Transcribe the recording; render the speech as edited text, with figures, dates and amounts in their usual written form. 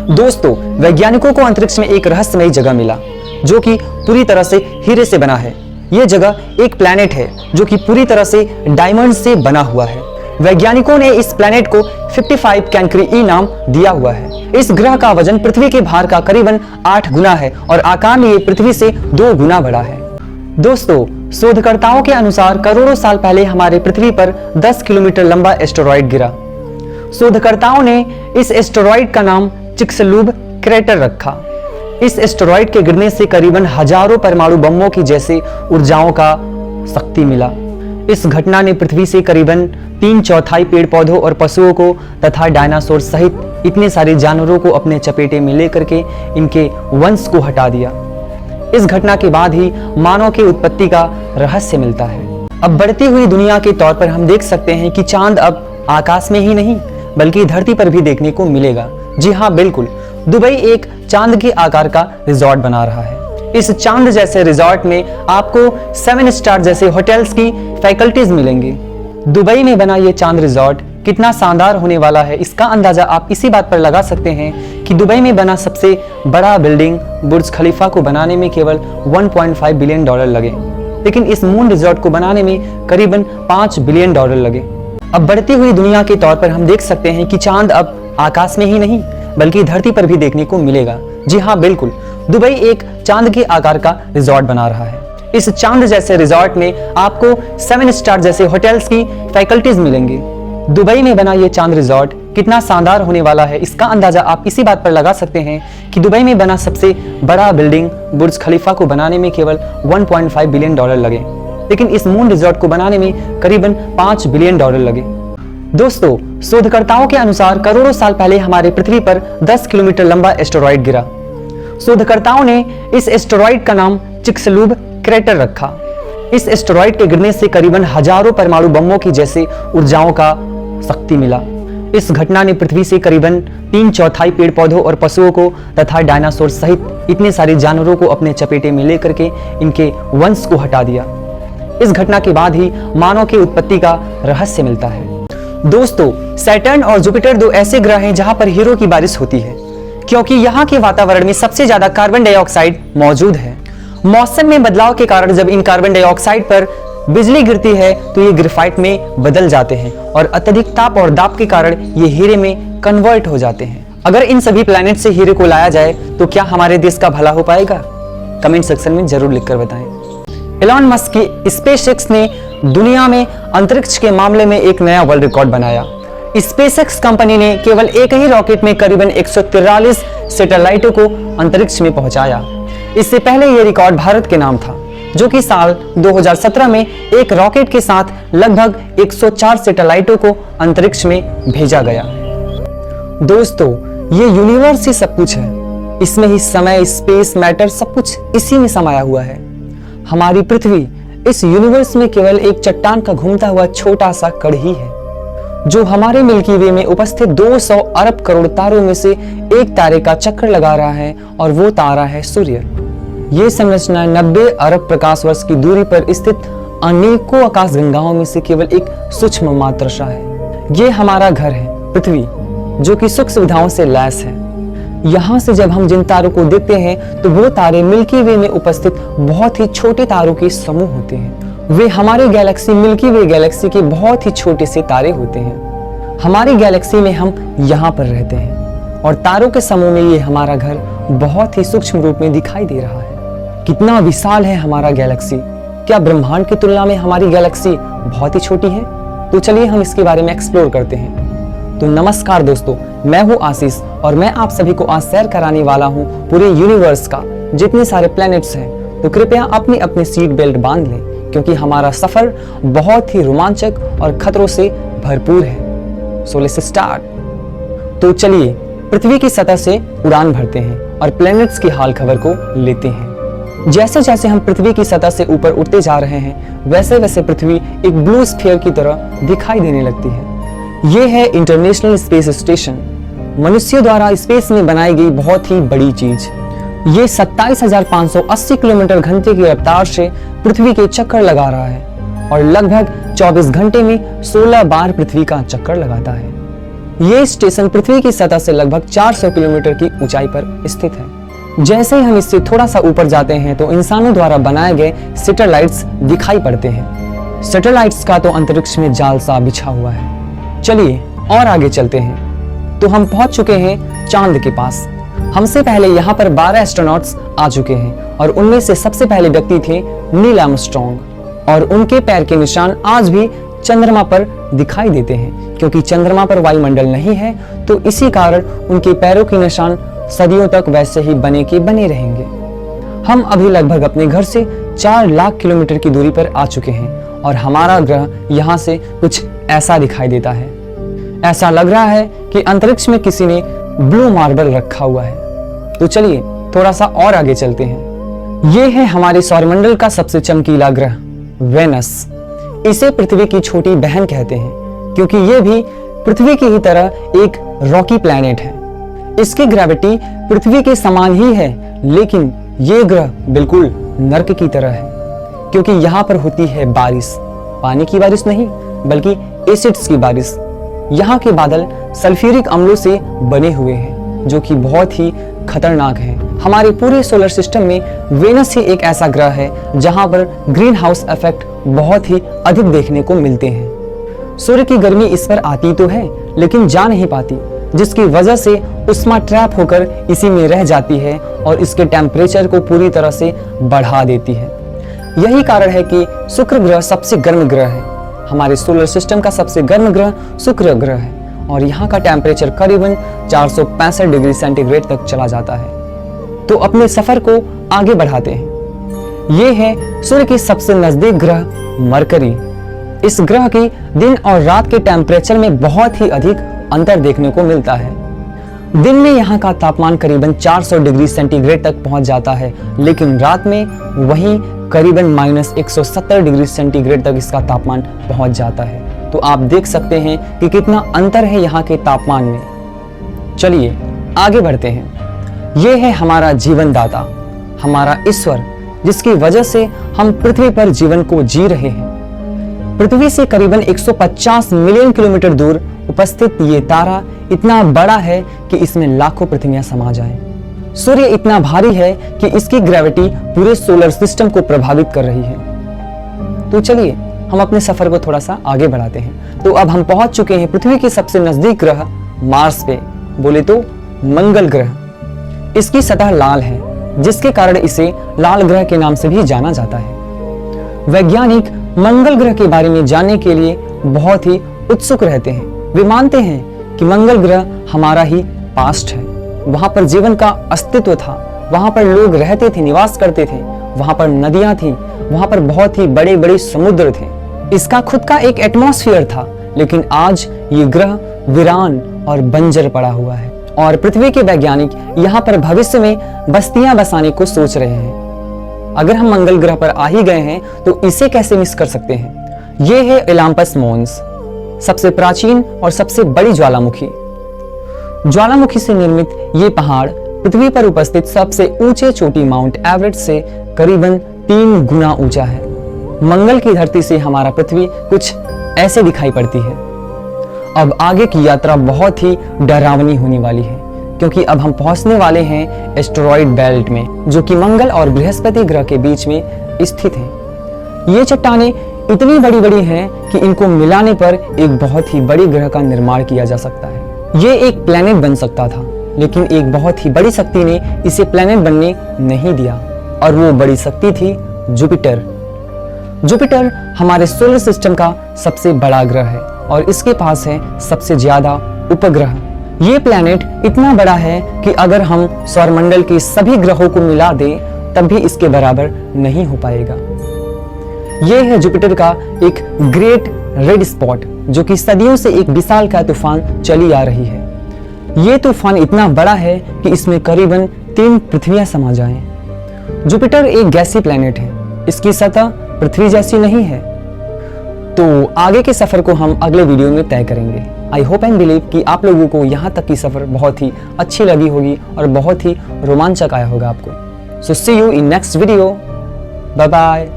दोस्तों, वैज्ञानिकों को अंतरिक्ष में एक रहस्यमयी जगह मिला जो कि पूरी तरह से हीरे से बना है। यह जगह एक प्लैनेट है जो कि पूरी तरह से डायमंड से बना हुआ है। वैज्ञानिकों ने इस प्लैनेट को 55 कैंक्री नाम दिया हुआ है। इस ग्रह का वजन पृथ्वी के भार का करीबन 8 गुना है और आकार में ये पृथ्वी से 2 गुना बड़ा है। दोस्तों, शोधकर्ताओं के अनुसार करोड़ों साल पहले हमारे पृथ्वी पर 10 किलोमीटर लंबा एस्टेरॉयड गिरा। शोधकर्ताओं ने इस एस्टेरॉयड का नाम चिक्सलूब क्रेटर रखा। इस एस्टेरॉयड के गिरने से करीबन हजारों परमाणु बमों की जैसे ऊर्जाओं का शक्ति मिला। इस घटना ने पृथ्वी से करीबन 3/4 पेड़ पौधों और पशुओं को तथा डायनासोर सहित इतने सारे जानवरों को अपने चपेटे में लेकर के इनके वंश को हटा दिया। इस घटना के बाद ही मानव की उत्पत्ति का रहस्य मिलता है। अब बढ़ती हुई दुनिया के तौर पर हम देख सकते हैं कि चांद अब आकाश में ही नहीं बल्कि धरती पर भी देखने को मिलेगा। जी हाँ, बिल्कुल, दुबई एक चांद के आकार का रिजॉर्ट बना रहा है। इस चांद जैसे रिजॉर्ट में आपको 7 स्टार जैसे होटल्स की फैकल्टीज मिलेंगी। दुबई में बना ये चांद रिजॉर्ट कितना शानदार होने वाला है, इसका अंदाजा आप इसी बात पर लगा सकते हैं कि दुबई में बना सबसे बड़ा बिल्डिंग बुर्ज खलीफा को बनाने में केवल $1.5 बिलियन लगे, लेकिन इस मून रिजॉर्ट को बनाने में करीबन $5 बिलियन लगे। अब बढ़ती हुई दुनिया के तौर पर हम देख सकते हैं कि चांद अब आकाश में ही नहीं बल्कि धरती पर भी देखने को मिलेगा। जी हाँ, बिल्कुल, दुबई एक चांद के आकार का रिजॉर्ट बना रहा है। इस चांद जैसे रिजॉर्ट में आपको 7 स्टार जैसे होटल्स की फैकल्टीज मिलेंगी। दुबई में बना ये चांद रिजॉर्ट कितना शानदार होने वाला है, इसका अंदाजा आप इसी बात पर लगा सकते हैं कि दुबई में बना सबसे बड़ा बिल्डिंग बुर्ज खलीफा को बनाने में केवल $1.5 बिलियन लगे, लेकिन इस मून रिजॉर्ट को बनाने में करीबन $5 बिलियन लगे। दोस्तों, शोधकर्ताओं के अनुसार करोड़ों साल पहले हमारे पृथ्वी पर 10 किलोमीटर लंबा एस्टेरॉयड गिरा। शोधकर्ताओं ने इस एस्टेरॉयड का नाम चिक्सलूब क्रेटर रखा। इस एस्टेरॉयड के गिरने से करीबन हजारों परमाणु बमों की जैसे ऊर्जाओं का शक्ति मिला। इस घटना ने पृथ्वी से करीबन 3/4 पेड़ पौधों और पशुओं को तथा डायनासोर सहित इतने सारे जानवरों को अपने चपेटे में लेकर के इनके वंश को हटा दिया। इस घटना के बाद ही मानव की उत्पत्ति का रहस्य मिलता है। दोस्तों, सैटर्न और जुपिटर 2 ऐसे ग्रह हैं जहां पर हीरों की बारिश होती है, क्योंकि यहाँ के वातावरण में सबसे ज्यादा कार्बन डाइऑक्साइड मौजूद है। मौसम में बदलाव के कारण जब इन कार्बन डाइऑक्साइड पर बिजली गिरती है तो ये ग्रेफाइट में बदल जाते हैं और अत्यधिक ताप और दाब के कारण ये हीरे में कन्वर्ट हो जाते हैं। अगर इन सभी प्लैनेट से हीरे को लाया जाए तो क्या हमारे देश का भला हो पाएगा? कमेंट सेक्शन में जरूर लिखकर बताएं। एलन मस्क की स्पेसएक्स ने दुनिया में अंतरिक्ष के मामले में एक नया वर्ल्ड रिकॉर्ड बनाया। स्पेसएक्स कंपनी ने केवल एक ही रॉकेट में करीबन 143 सैटेलाइटों को अंतरिक्ष में पहुंचाया। इससे पहले यह रिकॉर्ड भारत के नाम था, जो कि साल 2017 में एक रॉकेट के साथ लगभग 104 सैटेलाइटों को अंतरिक्ष में भेजा गया। दोस्तों, ये यूनिवर्स ही सब कुछ है। इसमें ही समय, स्पेस, मैटर सब कुछ इसी में समाया हुआ है। हमारी पृथ्वी इस यूनिवर्स में केवल एक चट्टान का घूमता हुआ छोटा सा कण ही है, जो हमारे मिल्की वे में उपस्थित 200 अरब करोड़ तारों में से एक तारे का चक्कर लगा रहा है और वो तारा है सूर्य। ये संरचना 90 अरब प्रकाश वर्ष की दूरी पर स्थित अनेकों आकाशगंगाओं में से केवल एक सूक्ष्म मात्रा है। ये हमारा घर है पृथ्वी, जो कि सुख सुविधाओं से लैस है। यहाँ से जब हम जिन तारों को देखते हैं तो वो तारे मिल्की वे में उपस्थित बहुत ही छोटे तारों के समूह होते हैं। वे हमारे गैलेक्सी मिल्की वे गैलेक्सी के बहुत ही छोटे से तारे होते हैं। हमारी गैलेक्सी में हम यहाँ पर रहते हैं और तारों के समूह में ये हमारा घर बहुत ही सूक्ष्म रूप में दिखाई दे रहा है। कितना विशाल है हमारा गैलेक्सी! क्या ब्रह्मांड की तुलना में हमारी गैलेक्सी बहुत ही छोटी है? तो चलिए हम इसके बारे में एक्सप्लोर करते हैं। तो नमस्कार दोस्तों, मैं हूँ आशीष और मैं आप सभी को आज शेयर कराने वाला हूँ पूरे यूनिवर्स का जितने सारे प्लैनेट्स हैं। तो कृपया अपनी अपनी सीट बेल्ट बांध लें, क्योंकि हमारा सफर बहुत ही रोमांचक और खतरों से भरपूर है। So let's start. तो चलिए पृथ्वी की सतह से उड़ान भरते हैं और प्लैनेट्स की हाल खबर को लेते हैं। जैसे जैसे हम पृथ्वी की सतह से ऊपर उठते जा रहे हैं, वैसे वैसे पृथ्वी एक ब्लू स्फीयर की तरह दिखाई देने लगती है। ये है इंटरनेशनल स्पेस स्टेशन, मनुष्यों द्वारा स्पेस में बनाई गई बहुत ही बड़ी चीज। ये 27,580 किलोमीटर घंटे की रफ्तार से पृथ्वी के चक्कर लगा रहा है और लगभग 24 घंटे में 16 बार पृथ्वी का चक्कर लगाता है। ये स्टेशन पृथ्वी की सतह से लगभग 400 किलोमीटर की ऊंचाई पर स्थित है। जैसे ही हम इससे थोड़ा सा ऊपर जाते हैं तो इंसानों द्वारा बनाए गए सैटेलाइट्स दिखाई पड़ते हैं। सैटेलाइट्स का तो अंतरिक्ष में जाल सा बिछा हुआ है। चलिए और आगे चलते हैं। तो हम पहुंच चुके हैं चांद के पास। हमसे पहले यहाँ पर 12 एस्ट्रोनॉट्स आ चुके हैं और उनमें से सबसे पहले व्यक्ति थे नील आर्मस्ट्रॉन्ग, और उनके पैर के निशान आज भी चंद्रमा पर दिखाई देते हैं। क्योंकि चंद्रमा पर वायुमंडल नहीं है तो इसी कारण उनके पैरों के निशान सदियों तक वैसे ही बने के बने रहेंगे। हम अभी लगभग अपने घर से 4 लाख किलोमीटर की दूरी पर आ चुके हैं और हमारा ग्रह यहाँ से कुछ ऐसा दिखाई देता है। ऐसा लग रहा है कि अंतरिक्ष में किसी ने ब्लू मार्बल रखा हुआ है। तो चलिए थोड़ा सा और आगे चलते हैं। ये है हमारे सौरमंडल का सबसे चमकीला ग्रह वेनस। इसे पृथ्वी की छोटी बहन कहते हैं क्योंकि ये भी पृथ्वी की ही तरह एक रॉकी प्लैनेट है। इसकी ग्रेविटी पृथ्वी के समान ही है, लेकिन ये ग्रह बिल्कुल नर्क की तरह है क्योंकि यहाँ पर होती है बारिश। पानी की बारिश नहीं बल्कि एसिड्स की बारिश। यहाँ के बादल सल्फ्यूरिक अम्लों से बने हुए हैं जो कि बहुत ही खतरनाक है। हमारे पूरे सोलर सिस्टम में वेनस ही एक ऐसा ग्रह है जहां पर ग्रीन हाउस इफेक्ट बहुत ही अधिक देखने को मिलते हैं। सूर्य की गर्मी इस पर आती तो है लेकिन जा नहीं पाती, जिसकी वजह से उष्मा ट्रैप होकर इसी में रह जाती है और इसके टेम्परेचर को पूरी तरह से बढ़ा देती है। यही कारण है कि शुक्र ग्रह सबसे गर्म ग्रह है। हमारे सोलर सिस्टम का सबसे गर्म ग्रह शुक्र ग्रह है और यहाँ का टेम्परेचर करीबन 465 डिग्री सेंटीग्रेड तक चला जाता है। तो अपने सफर को आगे बढ़ाते हैं। ये है सूर्य के सबसे नजदीक ग्रह मरकरी। इस ग्रह की दिन और रात के टेम्परेचर में बहुत ही अधिक अंतर देखने को मिलता है। दिन में यहाँ का तापमान करीबन 400 डिग्री सेंटीग्रेड तक पहुंच जाता है, लेकिन रात में वहीं करीबन -170 डिग्री सेंटीग्रेड तक इसका तापमान पहुंच जाता है। तो आप देख सकते हैं कि कितना अंतर है यहाँ के तापमान में। चलिए आगे बढ़ते हैं। ये है हमारा जीवन दाता, हमारा ईश्वर, जिसकी वजह से हम पृथ्वी पर जीवन को जी रहे हैं। पृथ्वी से करीबन 150 मिलियन किलोमीटर दूर उपस्थित ये तारा इतना बड़ा है कि इसमें लाखों पृथ्वियां समा जाएं। सूर्य इतना भारी है कि इसकी ग्रेविटी पूरे सोलर सिस्टम को प्रभावित कर रही है। तो चलिए हम अपने सफर को थोड़ा सा आगे बढ़ाते हैं। तो अब हम पहुंच चुके हैं पृथ्वी के सबसे नजदीक ग्रह मार्स पे, बोले तो मंगल ग्रह। इसकी सतह लाल है जिसके कारण इसे लाल ग्रह के नाम से भी जाना जाता है। वैज्ञानिक मंगल ग्रह के बारे में जानने के लिए बहुत ही उत्सुक रहते हैं। वे मानते हैं कि मंगल ग्रह हमारा ही पास्ट है। वहां पर जीवन का अस्तित्व था, वहां पर लोग रहते थे, निवास करते थे, वहां पर नदियां थी, वहां पर बहुत ही बड़े बड़े समुद्र थे। इसका खुद का एक एटमॉस्फेयर था, लेकिन आज ये ग्रह वीरान और बंजर पड़ा हुआ है और पृथ्वी के वैज्ञानिक यहाँ पर भविष्य में बस्तियां बसाने को सोच रहे हैं। अगर हम मंगल ग्रह पर आ ही गए हैं तो इसे कैसे मिस कर सकते हैं। ये है ओलंपस मोन्स, सबसे प्राचीन और सबसे बड़ी ज्वालामुखी। ज्वालामुखी से निर्मित ये पहाड़ पृथ्वी पर उपस्थित सबसे ऊंचे चोटी माउंट एवरेस्ट से करीबन 3 गुना ऊंचा है। मंगल की धरती से हमारा पृथ्वी कुछ ऐसे दिखाई पड़ती है। अब आगे की यात्रा बहुत ही डरावनी होने वाली है क्योंकि अब हम पहुंचने वाले हैं एस्टेरॉयड बेल्ट में, जो कि मंगल और बृहस्पति ग्रह के बीच में स्थित है। ये चट्टानें इतनी बड़ी बड़ी हैं कि इनको मिलाने पर एक बहुत ही बड़ी ग्रह का निर्माण किया जा सकता है। ये एक प्लेनेट बन सकता था, लेकिन एक बहुत ही बड़ी शक्ति ने इसे प्लेनेट बनने नहीं दिया और वो बड़ी शक्ति थी जुपिटर। जुपिटर हमारे सोलर सिस्टम का सबसे बड़ा ग्रह है और इसके पास है सबसे ज्यादा उपग्रह। ये प्लेनेट इतना बड़ा है कि अगर हम सौरमंडल के सभी ग्रहों को मिला दें तब भी इसके बराबर नहीं हो पाएगा। ये है जुपिटर का एक ग्रेट रेड स्पॉट, जो कि सदियों से एक विशालकाय तूफान चली आ रही है। ये तूफान इतना बड़ा है कि इसमें करीबन 3 पृथ्वियां समा जाएं। जुपिटर एक गैसीय प्लेनेट है, इसकी सतह पृथ्वी जैसी नहीं है। तो आगे के सफर को हम अगले वीडियो में तय करेंगे। आई होप एंड बिलीव कि आप लोगों को यहाँ तक की सफर बहुत ही अच्छी लगी होगी और बहुत ही रोमांचक आया होगा आपको। So see you in next video. Bye bye.